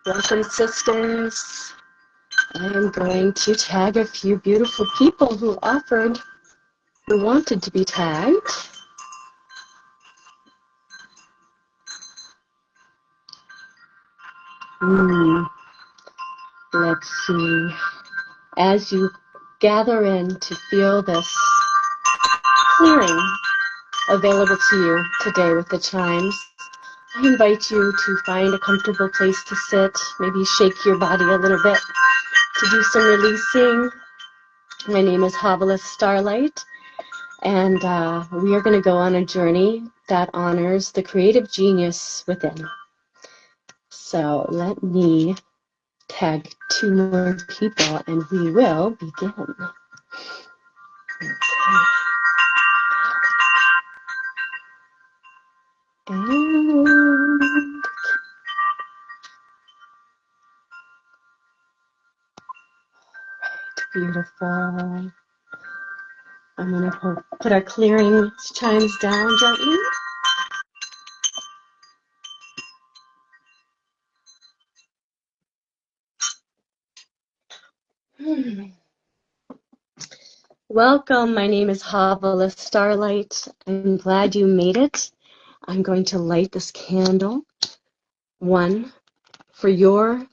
Welcome, sisters. I'm going to tag a few beautiful people who wanted to be tagged. Let's see. As you gather in to feel this clearing available to you today with the chimes, I invite you to find a comfortable place to sit, maybe shake your body a little bit to do some releasing. My name is Havalah Starlight, and we are going to go on a journey that honors the creative genius within. So let me tag 2 more people and we will begin. Okay. And beautiful. I'm going to put our clearing chimes down gently. Welcome, my name is Havalah Starlight. I'm glad you made it. I'm going to light this candle. 1, for your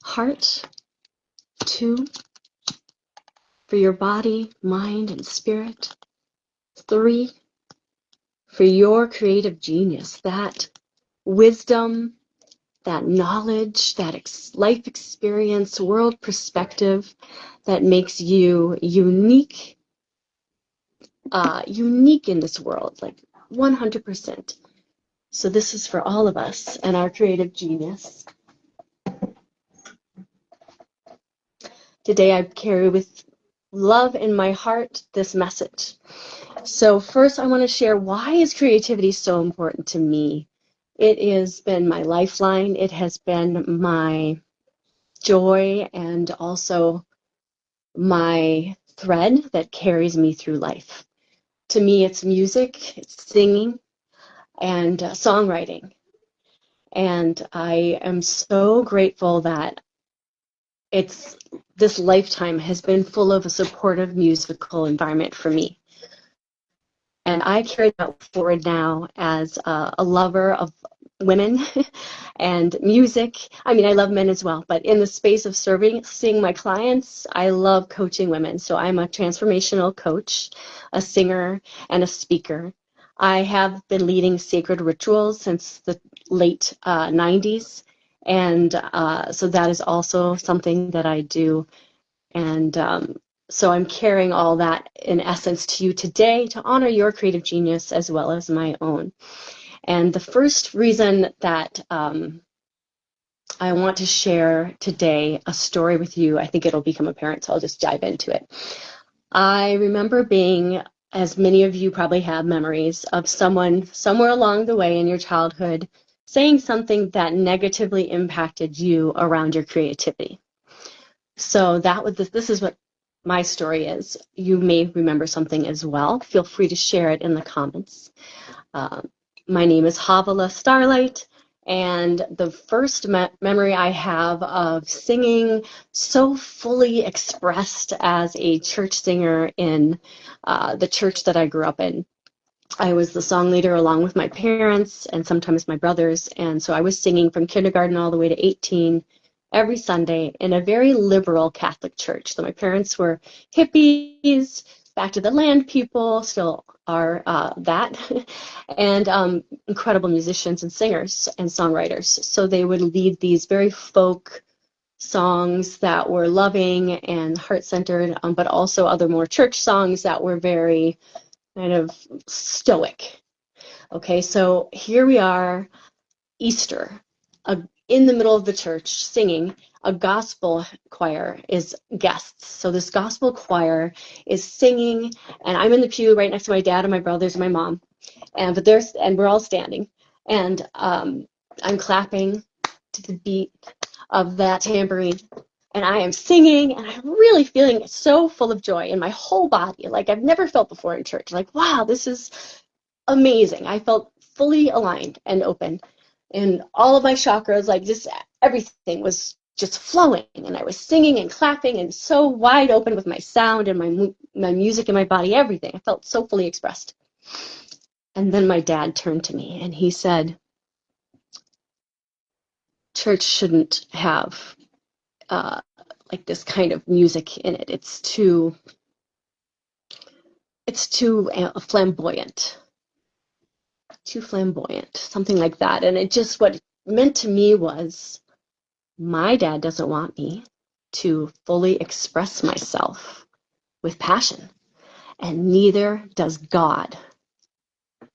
heart. 2, for your body, mind, and spirit. 3, for your creative genius, that wisdom, that knowledge, that life experience, world perspective that makes you unique in this world, like 100%. So this is for all of us and our creative genius. Today I carry with love in my heart this message. So first I want to share, why is creativity so important to me? It has been my lifeline. It has been my joy and also my thread that carries me through life. To me, it's music, it's singing, and songwriting. And I am so grateful that this lifetime has been full of a supportive musical environment for me. And I carry that forward now as a lover of women and music. I mean, I love men as well, but in the space of seeing my clients, I love coaching women. So I'm a transformational coach, a singer, and a speaker. I have been leading sacred rituals since the late 90s. And so that is also something that I do. And so I'm carrying all that in essence to you today to honor your creative genius as well as my own. And the first reason that I want to share today a story with you, I think it'll become apparent, so I'll just dive into it. I remember being, as many of you probably have memories, of someone somewhere along the way in your childhood saying something that negatively impacted you around your creativity. So this is what my story is. You may remember something as well. Feel free to share it in the comments. My name is Havalah Starlight, and the first memory I have of singing so fully expressed as a church singer in the church that I grew up in. I was the song leader along with my parents and sometimes my brothers, and so I was singing from kindergarten all the way to 18 every Sunday in a very liberal Catholic church. So my parents were hippies, back to the land people, still are that, and incredible musicians and singers and songwriters. So they would lead these very folk songs that were loving and heart-centered, but also other more church songs that were very kind of stoic. Okay, so here we are, Easter, in the middle of the church singing. A gospel choir is guests. So this gospel choir is singing, and I'm in the pew right next to my dad and my brothers and my mom, and we're all standing, and I'm clapping to the beat of that tambourine, and I am singing, and I'm really feeling so full of joy in my whole body, like I've never felt before in church. Like, wow, this is amazing. I felt fully aligned and open, and all of my chakras, like just everything was just flowing, and I was singing and clapping and so wide open with my sound and my music and my body, everything. I felt so fully expressed. And then my dad turned to me and he said, church shouldn't have like this kind of music in it. It's too flamboyant, something like that. And it just, what it meant to me was, my dad doesn't want me to fully express myself with passion, and neither does God.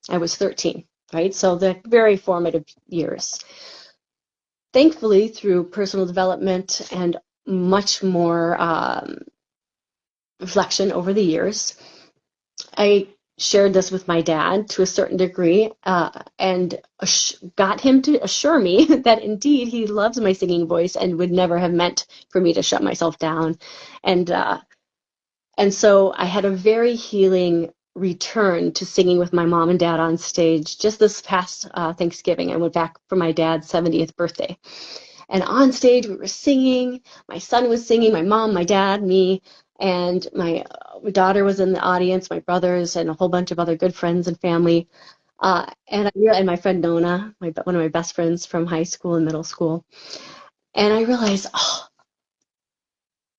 I was 13, right? So the very formative years. Thankfully, through personal development and much more reflection over the years, I shared this with my dad to a certain degree, and got him to assure me that indeed he loves my singing voice and would never have meant for me to shut myself down. And so I had a very healing return to singing with my mom and dad on stage just this past Thanksgiving. I went back for my dad's 70th birthday. And on stage, we were singing. My son was singing, my mom, my dad, me, and my daughter was in the audience, my brothers, and a whole bunch of other good friends and family. And my friend Nona, one of my best friends from high school and middle school. And I realized, oh,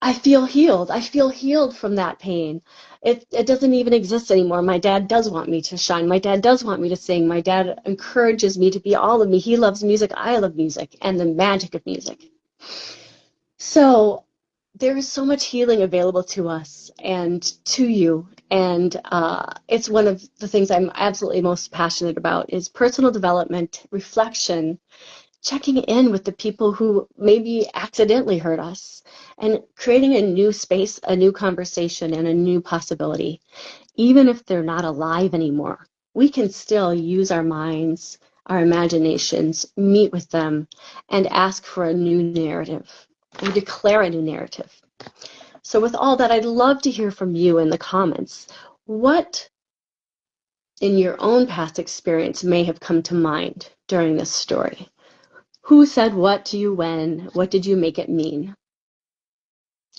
I feel healed. I feel healed from that pain. It doesn't even exist anymore. My dad does want me to shine. My dad does want me to sing. My dad encourages me to be all of me. He loves music. I love music and the magic of music. So there is so much healing available to us and to you. And it's one of the things I'm absolutely most passionate about is personal development, reflection, checking in with the people who maybe accidentally hurt us, and creating a new space, a new conversation, and a new possibility. Even if they're not alive anymore, we can still use our minds, our imaginations, meet with them, and ask for a new narrative, and declare a new narrative. So with all that, I'd love to hear from you in the comments. What in your own past experience may have come to mind during this story? Who said what to you when? What did you make it mean?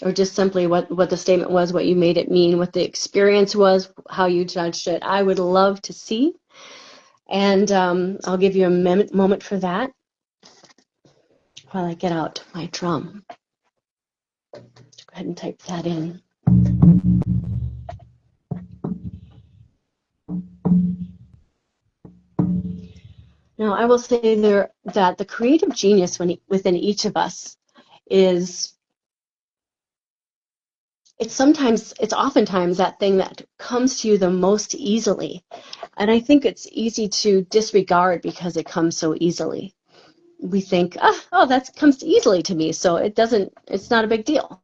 Or just simply what the statement was, what you made it mean, what the experience was, how you judged it. I would love to see. And I'll give you a moment for that while I get out my drum. Go ahead and type that in. Now, I will say there that the creative genius within each of us is, it's oftentimes that thing that comes to you the most easily. And I think it's easy to disregard because it comes so easily. We think, oh, that comes easily to me, so it's not a big deal.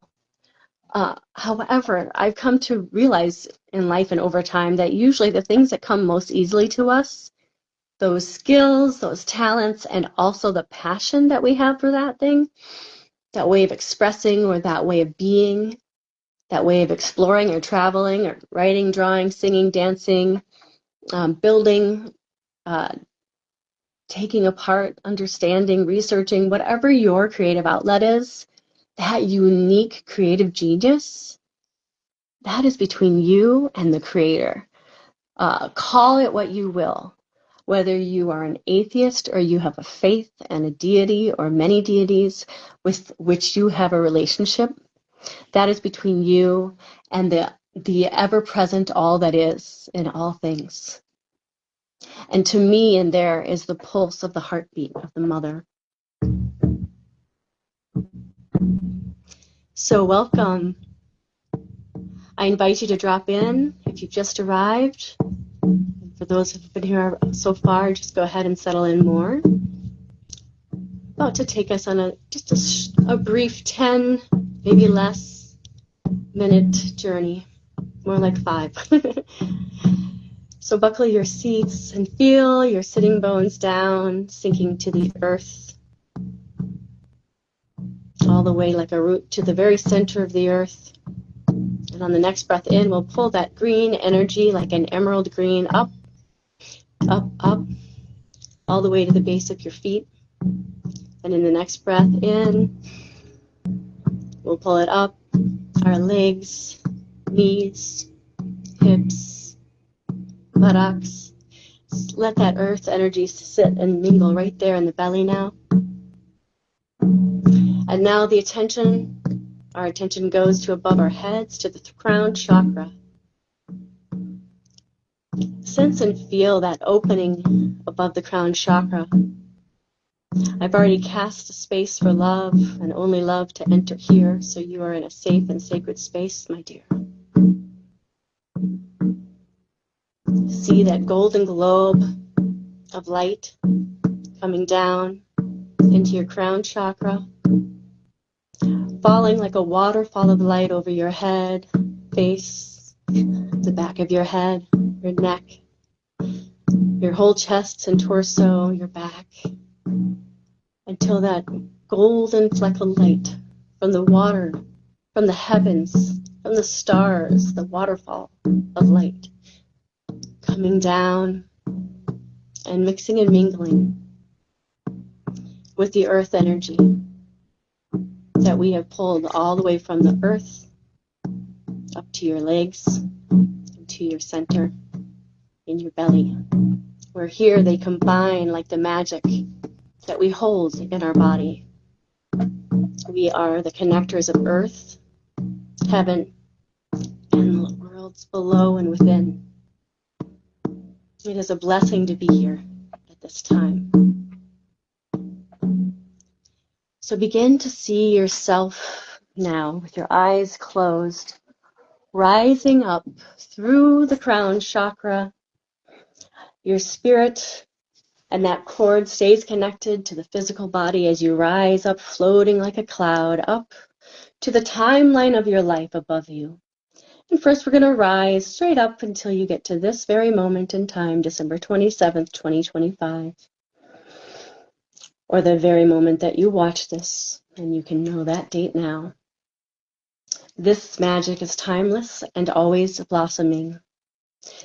However, I've come to realize in life and over time that usually the things that come most easily to us, those skills, those talents, and also the passion that we have for that thing, that way of expressing or that way of being, that way of exploring or traveling or writing, drawing, singing, dancing, building, taking apart, understanding, researching, whatever your creative outlet is, that unique creative genius, that is between you and the Creator. Call it what you will, whether you are an atheist or you have a faith and a deity or many deities with which you have a relationship, that is between you and the ever-present all that is in all things. And to me, in there is the pulse of the heartbeat of the mother. So welcome. I invite you to drop in if you've just arrived. For those who've been here so far, just go ahead and settle in more. About to take us on just a brief 10, maybe less, minute journey. More like 5. So buckle your seats and feel your sitting bones down, sinking to the earth, all the way like a root to the very center of the earth. And on the next breath in, we'll pull that green energy like an emerald green up, up, up, all the way to the base of your feet. And in the next breath in, we'll pull it up, our legs, knees, hips, buttocks. Let that earth energy sit and mingle right there in the belly now. And now our attention goes to above our heads, to the crown chakra. Sense and feel that opening above the crown chakra. I've already cast a space for love and only love to enter here, so you are in a safe and sacred space, my dear. See that golden globe of light coming down into your crown chakra, falling like a waterfall of light over your head, face, the back of your head, your neck, your whole chest and torso, your back, until that golden fleck of light from the water, from the heavens, from the stars, the waterfall of light, coming down and mixing and mingling with the earth energy that we have pulled all the way from the earth up to your legs, to your center, in your belly. Where here they combine like the magic that we hold in our body. We are the connectors of earth, heaven, and the worlds below and within. It is a blessing to be here at this time. So begin to see yourself now with your eyes closed, rising up through the crown chakra. Your spirit and that cord stays connected to the physical body as you rise up, floating like a cloud, up to the timeline of your life above you. And first we're going to rise straight up until you get to this very moment in time, December 27th, 2025. Or the very moment that you watch this, and you can know that date now. This magic is timeless and always blossoming.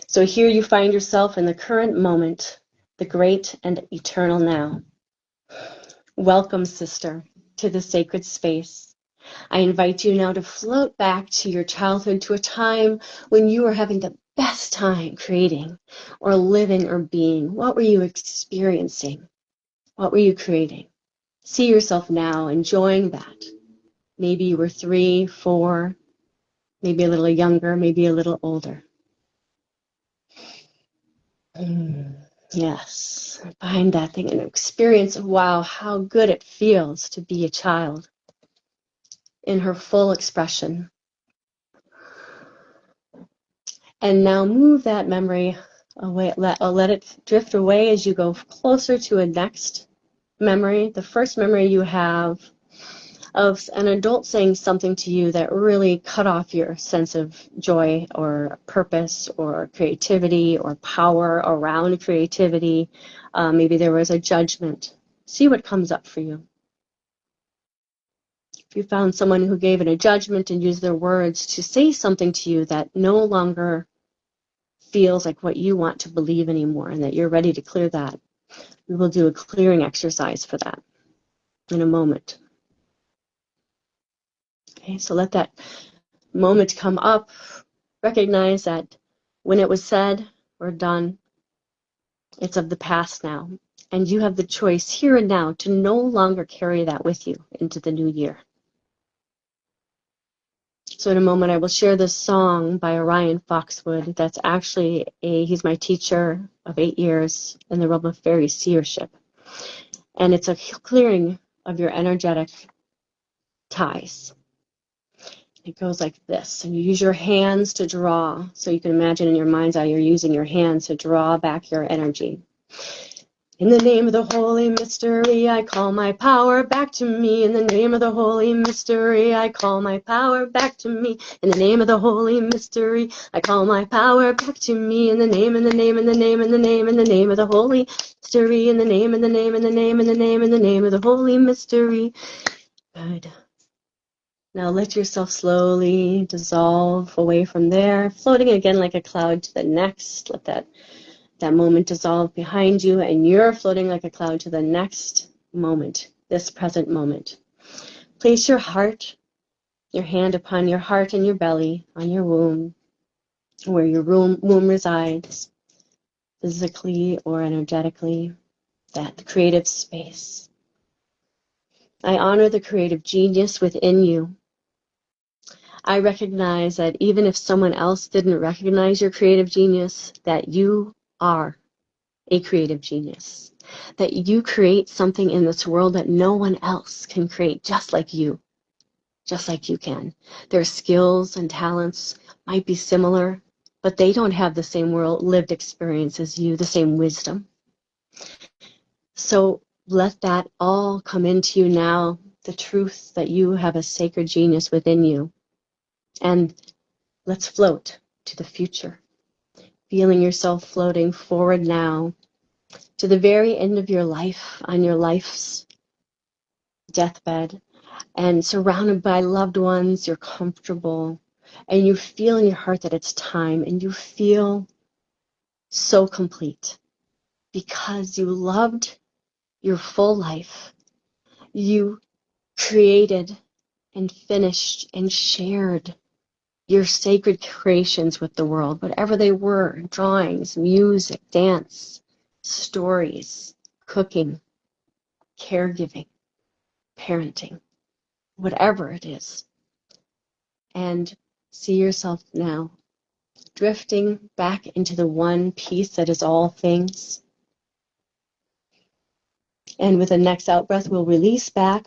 So here you find yourself in the current moment, the great and eternal now. Welcome, sister, to the sacred space. I invite you now to float back to your childhood, to a time when you were having the best time creating or living or being. What were you experiencing? What were you creating? See yourself now enjoying that. Maybe you were 3, 4, maybe a little younger, maybe a little older. Yes, find that thing and experience, wow, how good it feels to be a child in her full expression. And now move that memory away, let it drift away as you go closer to a next memory, the first memory you have of an adult saying something to you that really cut off your sense of joy or purpose or creativity or power around creativity. Maybe there was a judgment. See what comes up for you. If you found someone who gave it a judgment and used their words to say something to you that no longer feels like what you want to believe anymore and that you're ready to clear that, we will do a clearing exercise for that in a moment. Okay, so let that moment come up. Recognize that when it was said or done, it's of the past now. And you have the choice here and now to no longer carry that with you into the new year. So in a moment, I will share this song by Orion Foxwood. That's actually he's my teacher of 8 years in the realm of fairy seership. And it's a clearing of your energetic ties. It goes like this, and you use your hands to draw. So you can imagine in your mind's eye, you're using your hands to draw back your energy. In the name of the holy mystery, I call my power back to me. In the name of the holy mystery, I call my power back to me. In the name of the holy mystery, I call my power back to me. In the name, in the name, in the name, in the name, in the name of the holy mystery. In the name, in the name, in the name, in the name, in the name of the holy mystery. Good. Now let yourself slowly dissolve away from there, floating again like a cloud to the next. Let that moment dissolve behind you, and you're floating like a cloud to the next moment, this present moment. Place your hand upon your heart and your belly, on your womb, where your womb resides, physically or energetically, that creative space. I honor the creative genius within you. I recognize that even if someone else didn't recognize your creative genius, that you are a creative genius. That you create something in this world that no one else can create, just like you can. Their skills and talents might be similar, but they don't have the same world lived experience as you, the same wisdom. So let that all come into you now, the truth that you have a sacred genius within you. And let's float to the future, feeling yourself floating forward now to the very end of your life, on your life's deathbed, and surrounded by loved ones. You're comfortable, and you feel in your heart that it's time, and you feel so complete because you loved your full life. You created and finished and shared your sacred creations with the world, whatever they were, drawings, music, dance, stories, cooking, caregiving, parenting, whatever it is. And see yourself now drifting back into the one piece that is all things. And with the next out breath, we'll release back,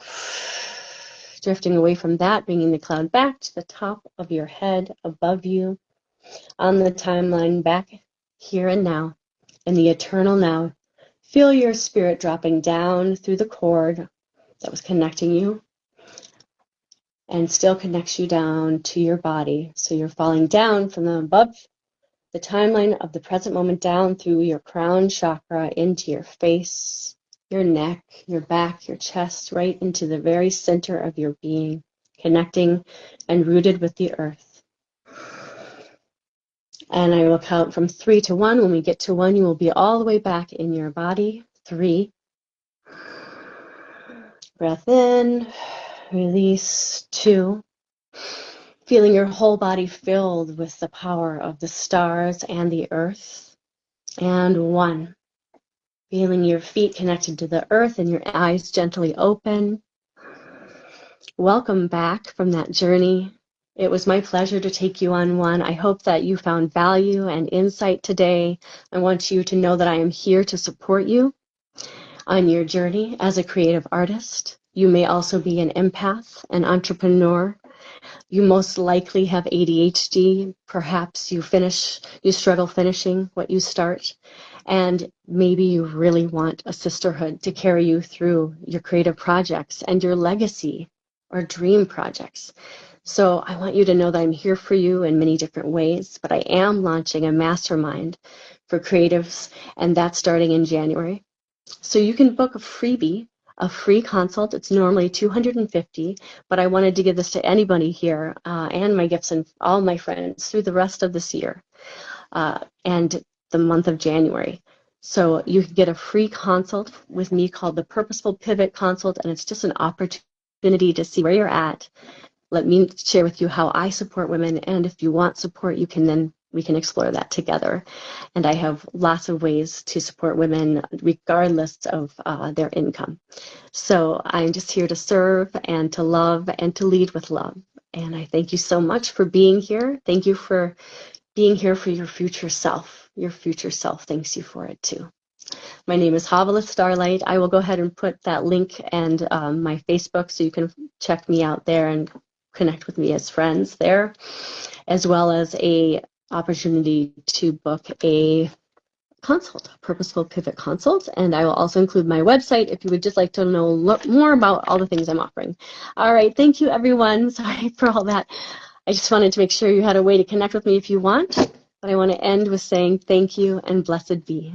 drifting away from that, bringing the cloud back to the top of your head, above you, on the timeline, back here and now, in the eternal now. Feel your spirit dropping down through the cord that was connecting you and still connects you down to your body. So you're falling down from above the timeline of the present moment down through your crown chakra into your face, your neck, your back, your chest, right into the very center of your being, connecting and rooted with the earth. And I will count from 3 to 1. When we get to 1, you will be all the way back in your body. 3. Breath in, release. 2. Feeling your whole body filled with the power of the stars and the earth. And 1. Feeling your feet connected to the earth and your eyes gently open. Welcome back from that journey. It was my pleasure to take you on one. I hope that you found value and insight today. I want you to know that I am here to support you on your journey as a creative artist. You may also be an empath, an entrepreneur. You most likely have ADHD. Perhaps you struggle finishing what you start. And maybe you really want a sisterhood to carry you through your creative projects and your legacy or dream projects. So I want you to know that I'm here for you in many different ways, but I am launching a mastermind for creatives, and that's starting in January. So you can book a freebie, a free consult. It's normally $250, but I wanted to give this to anybody here and my gifts and all my friends through the rest of this year and the month of January. So you can get a free consult with me called the Purposeful Pivot Consult, and it's just an opportunity to see where you're at. Let me share with you how I support women, and if you want support, we can explore that together. And I have lots of ways to support women regardless of their income. So I'm just here to serve and to love and to lead with love. And I thank you so much for being here. Thank you for being here for your future self. Your future self thanks you for it too. My name is Havalah Starlight. I will go ahead and put that link and my Facebook so you can check me out there and connect with me as friends there, as well as a opportunity to book a consult, a Purposeful Pivot Consult. And I will also include my website if you would just like to know more about all the things I'm offering. All right, thank you everyone. Sorry for all that. I just wanted to make sure you had a way to connect with me if you want. But I want to end with saying thank you and blessed be.